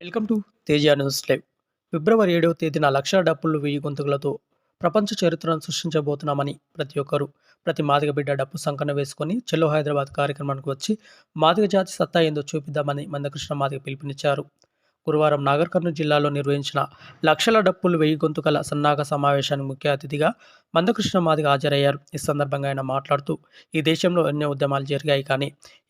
Welcome to Teja news live. ఫిబ్రవరి 7వ తేదీన లక్షల డప్పులు 1000 గొంతుకులతో ప్రపంచ చరిత్రను సృష్టించబోతున్నామని ప్రతి మాదిగ బిడ్డ డప్పు సంకన వేసుకొని చెల్లో హైదరాబాద్ కార్యక్రమానికి వచ్చి మాదిగ జాతి సత్తా ఏందో చూపిద్దామని మందకృష్ణ మాదిగ పిలుపునిచ్చారు. గురువారం నాగర్ కర్నూలు జిల్లాలో నిర్వహించిన లక్షల డప్పులు 1000 గొంతుకల సన్నాహక సమావేశానికి ముఖ్య అతిథిగా మందకృష్ణ మాదిగ హాజరయ్యారు. ఈ సందర్భంగా ఆయన మాట్లాడుతూ, ఈ దేశంలో ఎన్నో ఉద్యమాలు జరిగాయి, కానీ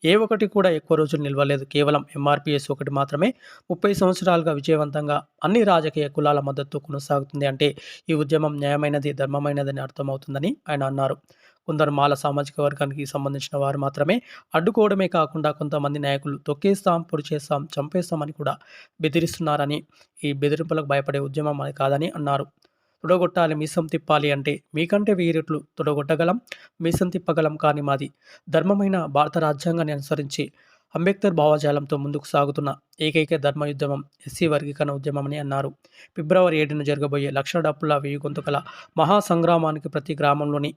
ఏ ఒక్కటి కూడా ఎక్కువ రోజులు నిలవలేదు. కేవలం ఎంఆర్పీఎస్ ఒకటి మాత్రమే 30 సంవత్సరాలుగా విజయవంతంగా అన్ని రాజకీయ కులాల మద్దతు కొనసాగుతుంది. అంటే ఈ ఉద్యమం న్యాయమైనది, ధర్మమైనదని అర్థమవుతుందని ఆయన అన్నారు. కొందరు మాల సామాజిక వర్గానికి సంబంధించిన వారు మాత్రమే అడ్డుకోవడమే కాకుండా కొంతమంది నాయకులు తొక్కేస్తాం, పొడి చేస్తాం, చంపేస్తామని కూడా బెదిరిస్తున్నారని, ఈ బెదిరింపులకు భయపడే ఉద్యమం అని కాదని అన్నారు. తొడగొట్టాలి, మీసం తిప్పాలి అంటే మీకంటే వీరెట్లు తొడగొట్టగలం, మీసం తిప్పగలం, కానీ మాది ధర్మమైన భారత రాజ్యాంగాన్ని అనుసరించి అంబేద్కర్ భావజాలంతో ముందుకు సాగుతున్న ఏకైక ధర్మయుద్ధమం ఎస్సీ వర్గీకరణ ఉద్యమమని అన్నారు. ఫిబ్రవరి 7న జరగబోయే లక్షల డప్పుల 1000 గొంతుకల మహాసంగ్రామానికి ప్రతి గ్రామంలోని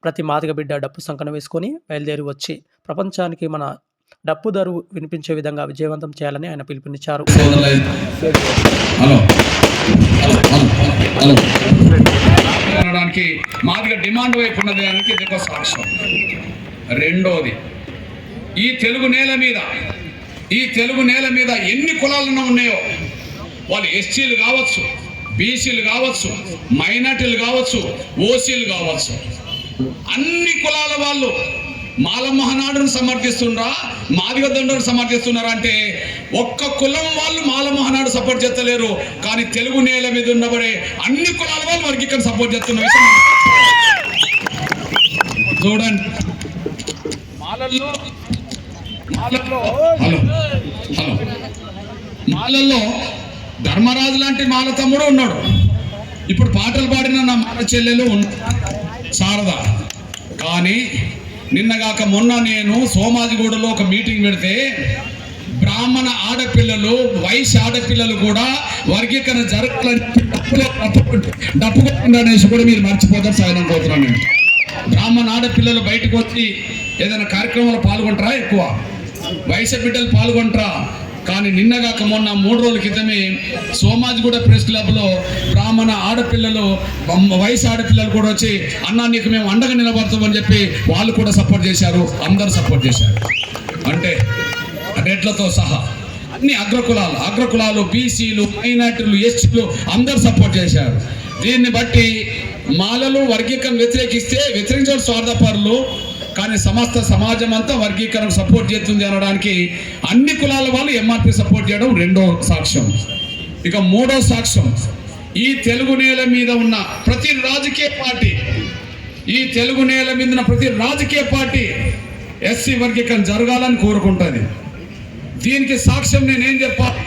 ప్రతి మాదిగ బిడ్డ డప్పు సంకన వేసుకొని బయలుదేరి వచ్చి ప్రపంచానికి మన డప్పు దరువు వినిపించే విధంగా విజయవంతం చేయాలని ఆయన పిలుపునిచ్చారు. మాదిగ డిమాండ్ వైపు ఉన్నదానికి ఇది ఒక సాక్ష్యం. రెండోది, ఈ తెలుగు నేల మీద ఎన్ని కులాలన్నా ఉన్నాయో, వాళ్ళు ఎస్సీలు కావచ్చు, బీసీలు కావచ్చు, మైనార్టీలు కావచ్చు, ఓసీలు కావచ్చు, అన్ని కులాల వాళ్ళు మాల మహానాడును సమర్థిస్తున్నారా, మాదిగ దండను సమర్థిస్తున్నారా అంటే ఒక్క కులం వాళ్ళు మాల మహానాడు సపోర్ట్ చేస్తలేరు, కానీ తెలుగు నేల మీద ఉన్నబడే అన్ని కులాల వాళ్ళు వర్గీకరణ సపోర్ట్ చేస్తున్న విషయం చూడండి. మాలల్లో ధర్మరాజు లాంటి మాల తమ్ముడు ఉన్నాడు. ఇప్పుడు పాటలు పాడిన నా మాల చెల్లెలు శారద. కానీ నిన్నగాక మొన్న నేను సోమాజిగూడలో ఒక మీటింగ్ పెడితే బ్రాహ్మణ ఆడపిల్లలు, వైశ్య ఆడపిల్లలు కూడా వర్గీకరణ జరగాలని డప్పు అనేసి కూడా మీరు మర్చిపోతారు. సాధనం పోతున్నాను నేను. బ్రాహ్మణ ఆడపిల్లలు బయటకు వచ్చి ఏదైనా కార్యక్రమంలో పాల్గొంటారా? ఎక్కువ వైశ్య బిడ్డలు పాల్గొంటారా? కానీ నిన్నగాక మొన్న 3 రోజుల క్రితమే సోమాజిగూడ ప్రెస్ క్లబ్లో బ్రాహ్మణ ఆడపిల్లలు, వయసు ఆడపిల్లలు కూడా వచ్చి అన్నా నీకు మేము అండగా నిలబడతామని చెప్పి వాళ్ళు కూడా సపోర్ట్ చేశారు. అందరూ సపోర్ట్ చేశారు. అంటే రెడ్లతో సహా అన్ని అగ్రకులాలు, బీసీలు, మైనార్టీలు, ఎస్టీలు అందరూ సపోర్ట్ చేశారు. దీన్ని బట్టి మాలలు వర్గీకరణ వ్యతిరేకించే స్వార్థపరులు, కానీ సమస్త సమాజం అంతా వర్గీకరణ సపోర్ట్ చేస్తుంది అనడానికి అన్ని కులాల వాళ్ళు ఎంఆర్పీ సపోర్ట్ చేయడం రెండో సాక్ష్యం. ఇక మూడో సాక్ష్యం, ఈ తెలుగు నేల మీద ఉన్న ప్రతి రాజకీయ పార్టీ ఎస్సీ వర్గీకరణ జరగాలని కోరుకుంటుంది. దీనికి సాక్ష్యం నేనేం చెప్పాలి?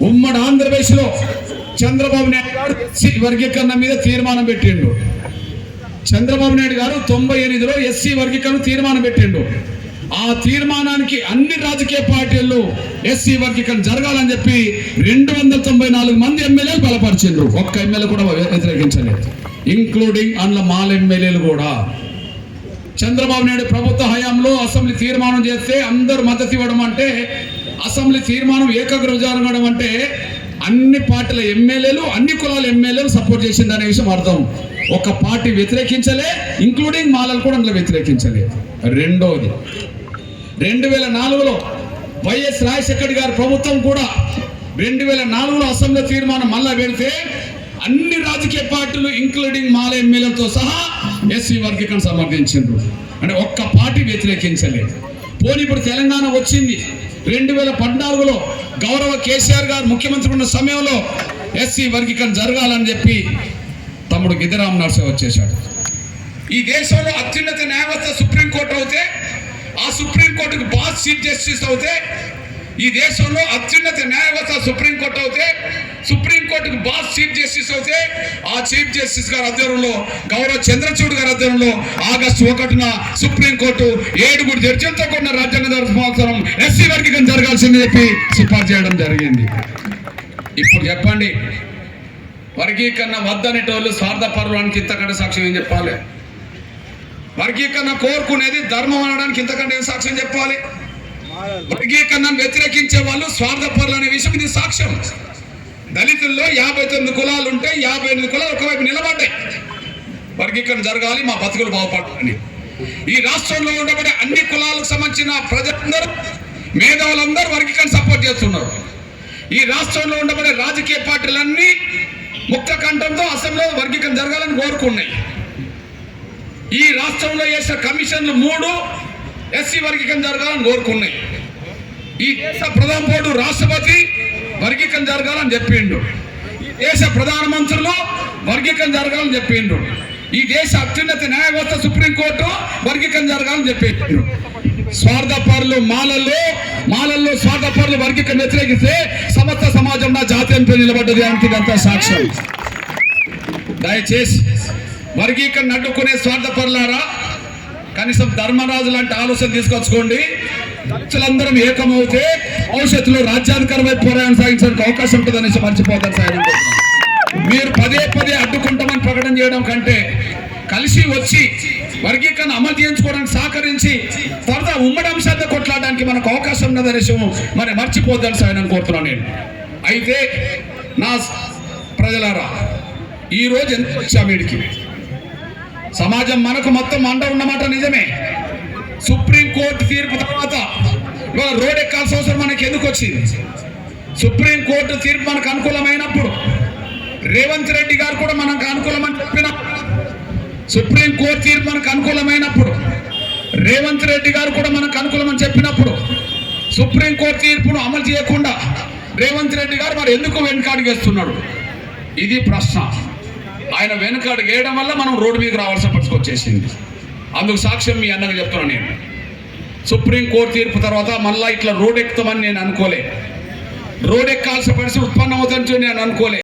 ఉమ్మడి ఆంధ్రప్రదేశ్లో చంద్రబాబు నాయుడు గారు ఎస్సీ వర్గీకరణ మీద తీర్మానం పెట్టిండు. చంద్రబాబు నాయుడు గారు 98లో ఎస్సీ వర్గీకరణ తీర్మానం పెట్టిండు. ఆ తీర్మానానికి అన్ని రాజకీయ పార్టీలు ఎస్సీ వర్గీకరణ జరగాలని చెప్పి 294 మంది ఎమ్మెల్యేలు బలపరిచిండ్రు. ఒక్క ఎమ్మెల్యే కూడా వ్యతిరేకించలేదు, ఇంక్లూడింగ్ అందులో మాల ఎమ్మెల్యేలు కూడా. చంద్రబాబు నాయుడు ప్రభుత్వ హయాంలో అసెంబ్లీ తీర్మానం చేస్తే అందరూ మద్దతు ఇవ్వడం అంటే, అసెంబ్లీ తీర్మానం ఏకగ్రీవం జరగడం అంటే అన్ని పార్టీల ఎమ్మెల్యేలు, అన్ని కులాల ఎమ్మెల్యేలు సపోర్ట్ చేసిందనే విషయం అర్థం. ఒక పార్టీ వ్యతిరేకించలే, ఇంక్లూడింగ్ మాలలు కూడా అందులో వ్యతిరేకించలే. రెండోది, 2004లో వైఎస్ రాజశేఖర్ గారి ప్రభుత్వం కూడా 2004లో అసెంబ్లీ తీర్మానం మళ్ళా పెడితే అన్ని రాజకీయ పార్టీలు ఇంక్లూడింగ్ మాల ఎమ్మెల్యేలతో సహా ఎస్సీ వర్గీకరణ సమర్థించారు. అంటే ఒక్క పార్టీ వ్యతిరేకించలేదు. పోనీ ఇప్పుడు తెలంగాణ వచ్చింది. 2014లో గౌరవ కేసీఆర్ గారు ముఖ్యమంత్రి ఉన్న సమయంలో ఎస్సీ వర్గీకరణ జరగాలని చెప్పి తమ్ముడు గిద్దరామ నరసింహ వచ్చేశాడు. ఈ దేశంలో అత్యున్నత న్యాయవ్యవస్థ సుప్రీంకోర్టు అవుతే, ఆ సుప్రీంకోర్టుకు బాస్ చీఫ్ జస్టిస్ అవుతే, ఈ దేశంలో అత్యున్నత న్యాయవ్యవస్థ సుప్రీంకోర్టు అవుతే, సుప్రీంకోర్టుకు బాస్ చీఫ్ జస్టిస్ అవుతే, ఆ చీఫ్ జస్టిస్ గారి ఆధ్వర్యంలో గౌరవ చంద్రచూడ్ గారి ఆధ్వర్యంలో ఆగస్టు 1న సుప్రీంకోర్టు 7 జడ్జిలతో కూడిన రాజ్యాంగ ధర్మాసనం ఎస్సీ వర్గీకరణ జరగాల్సిందని చెప్పి సిఫార్సు చేయడం జరిగింది. ఇప్పుడు చెప్పండి, వర్గీకరణ వద్దనేటోళ్ళు స్వార్థపరులానికి ఇంతకంటే సాక్ష్యం ఏం చెప్పాలి? వర్గీకరణ కోరుకునేది ధర్మం అనడానికి ఇంతకంటే ఏం సాక్ష్యం చెప్పాలి? వర్గీకరణను వ్యతిరేకించే వాళ్ళు స్వార్థపరులు అనే విషయం ఇది సాక్ష్యం. దళితుల్లో 59 కులాలు ఉంటే 58 కులాలు ఒకవైపు నిలబడ్డాయి. వర్గీకరణ జరగాలి, మా బతుకులు బాగుపడాలని. ఈ రాష్ట్రంలో ఉండబడే అన్ని కులాలకు సంబంధించిన ప్రజలందరూ, మేధావులందరూ వర్గీకరణ సపోర్ట్ చేస్తున్నారు. ఈ రాష్ట్రంలో ఉండబడే రాజకీయ పార్టీలన్నీ ముక్త కంఠంతో అసెంబ్లీలో వర్గీకరణ జరగాలని కోరుకున్నాయి. ఈ రాష్ట్రంలో చేసిన కమిషన్లు 3 ఎస్సీ వర్గీకరణ జరగాలని కోరుకున్నాయి. ఈ దేశ ప్రధాని రాష్ట్రపతి వర్గీకరణ జరగాలని చెప్పిండు. ఈ దేశ ప్రధానమంత్రులు వర్గీకరణ జరగాలని చెప్పిండు. ఈ దేశ అత్యున్నత న్యాయ వ్యవస్థ సుప్రీంకోర్టు వర్గీకరణ జరగాలని చెప్పిండు. స్వార్థపరులు మాలల్లో స్వార్థపరులు వర్గీకరణ వ్యతిరేకిస్తే సమస్త సమాజం నా జాతీయంతో నిలబడ్డది అంతా సాక్ష్యం. దయచేసి వర్గీకరణ అడ్డుకునే స్వార్థపరులారా, కనీసం ధర్మరాజు లాంటి ఆలోచన తీసుకొచ్చుకోండి. దళితులందరం ఏకమవుతే భవిష్యత్తులో రాజ్యాధికారం వైపు పోరాటం సాగించడానికి అవకాశం ఉంటుందనేసి మర్చిపోతారు సార్. మీరు పదే అడ్డుకుంటామని ప్రకటన చేయడం కంటే కలిసి వచ్చి వర్గీకరణ అమలు చేయించుకోవడానికి సహకరించి తర్వాత ఉమ్మడి అంశాలతో కొట్లాడడానికి మనకు అవకాశం ఉన్నదనేసి మరి మర్చిపోద్దని సార్ అని కోరుతున్నాను నేను. అయితే నా ప్రజలారా, ఈరోజు ఎంత వచ్చాము వీడికి, సమాజం మనకు మొత్తం అండ ఉన్నమాట నిజమే. సుప్రీంకోర్టు తీర్పు తర్వాత ఇవాళ రోడ్ ఎక్కాల్సిన అవసరం మనకి ఎందుకు వచ్చింది? సుప్రీంకోర్టు తీర్పు మనకు అనుకూలమైనప్పుడు రేవంత్ రెడ్డి గారు కూడా మనకు అనుకూలమని చెప్పిన, సుప్రీంకోర్టు తీర్పు మనకు అనుకూలమైనప్పుడు రేవంత్ రెడ్డి గారు కూడా మనకు అనుకూలమని చెప్పినప్పుడు సుప్రీంకోర్టు తీర్పును అమలు చేయకుండా రేవంత్ రెడ్డి గారు మరి ఎందుకు వెనుకాడుగేస్తున్నాడు? ఇది ప్రశ్న. ఆయన వెనుకాడుగు వేయడం వల్ల మనం రోడ్డు మీకు రావాల్సిన పరిస్థితి వచ్చేసింది. అందుకు సాక్ష్యం మీ అన్నగా చెప్తున్నాను నేను. సుప్రీంకోర్టు తీర్పు తర్వాత మళ్ళీ ఇట్లా రోడ్ ఎక్కుతామని నేను అనుకోలే. రోడ్ ఎక్కాల్సిన పరిస్థితి ఉత్పన్నం అవుతుందని నేను అనుకోలే.